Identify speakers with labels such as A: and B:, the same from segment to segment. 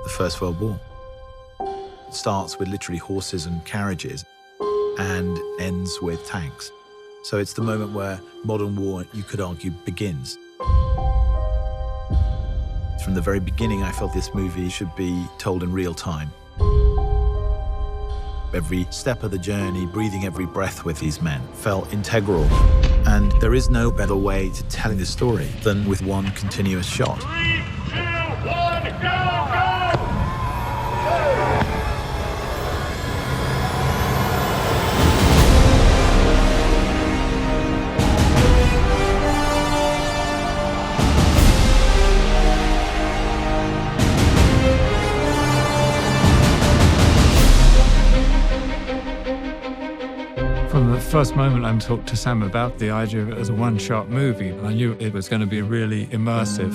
A: the First World War. It starts with literally horses and carriages and ends with tanks. So it's the moment where modern war, you could argue, begins. From the very beginning, I felt this movie should be told in real time. Every step of the journey, breathing every breath with these men, felt integral. And there is no better way to tell this story than with one continuous shot.
B: 3, 2, 1, go, go!
C: From the first moment I talked to Sam about the idea of it as a one-shot movie, I knew it was going to be really immersive.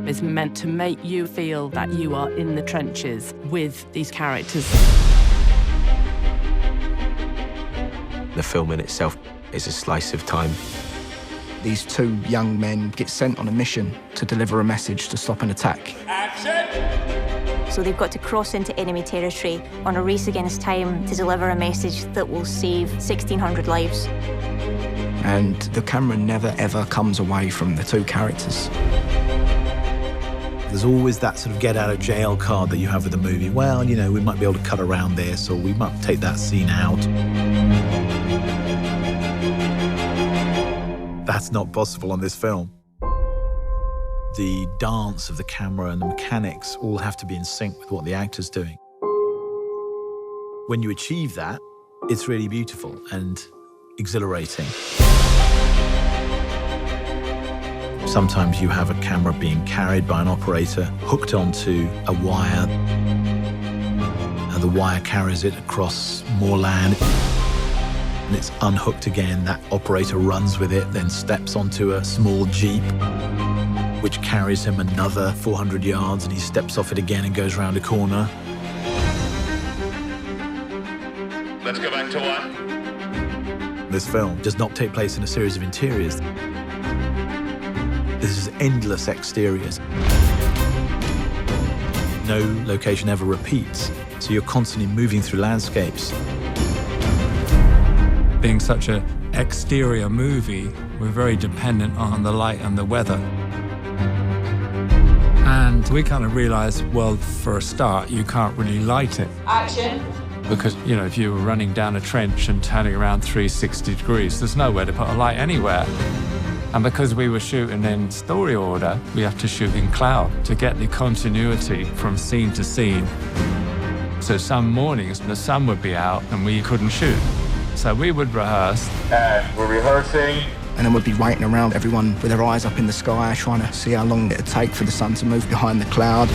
D: It's meant to make you feel that you are in the trenches with these characters.
E: The film in itself is a slice of time.
F: These two young men get sent on a mission to deliver a message to stop an attack.
B: Action!
G: So they've got to cross into enemy territory on a race against time to deliver a message that will save 1,600 lives.
F: And the camera never, ever comes away from the two characters.
A: There's always that sort of get-out-of-jail card that you have with a movie. Well, you know, we might be able to cut around this, or we might take that scene out. That's not possible on this film. The dance of the camera and the mechanics all have to be in sync with what the actor's doing. When you achieve that, it's really beautiful and exhilarating. Sometimes you have a camera being carried by an operator, hooked onto a wire, and the wire carries it across more land, and it's unhooked again. That operator runs with it, then steps onto a small jeep, which carries him another 400 yards, and he steps off it again and goes round a corner.
B: Let's go back to 1.
A: This film does not take place in a series of interiors. This is endless exteriors. No location ever repeats, so you're constantly moving through landscapes.
C: Being such an exterior movie, we're very dependent on the light and the weather. And we kind of realized, well, for a start, you can't really light it.
H: Action.
C: Because, you know, if you were running down a trench and turning around 360 degrees, there's nowhere to put a light anywhere. And because we were shooting in story order, we have to shoot in cloud to get the continuity from scene to scene. So some mornings, the sun would be out and we couldn't shoot. So we would rehearse.
B: And we're rehearsing.
F: And then we'd be waiting around, everyone with their eyes up in the sky, trying to see how long it'd take for the sun to move behind the cloud.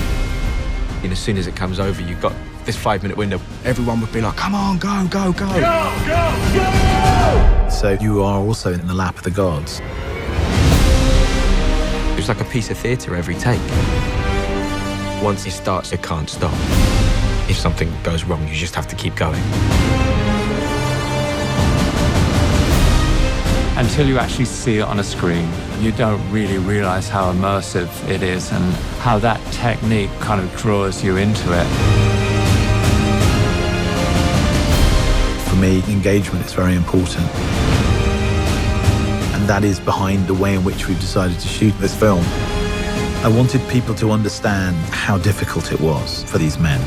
E: And as soon as it comes over, you've got this 5-minute window.
F: Everyone would be like, come on, go, go, go.
B: Go, go, go!
A: So you are also in the lap of the gods.
E: It's like a piece of theatre every take. Once it starts, it can't stop. If something goes wrong, you just have to keep going.
C: Until you actually see it on a screen, you don't really realize how immersive it is and how that technique kind of draws you into it.
A: For me, engagement is very important. And that is behind the way in which we've decided to shoot this film. I wanted people to understand how difficult it was for these men.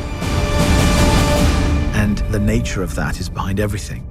A: And the nature of that is behind everything.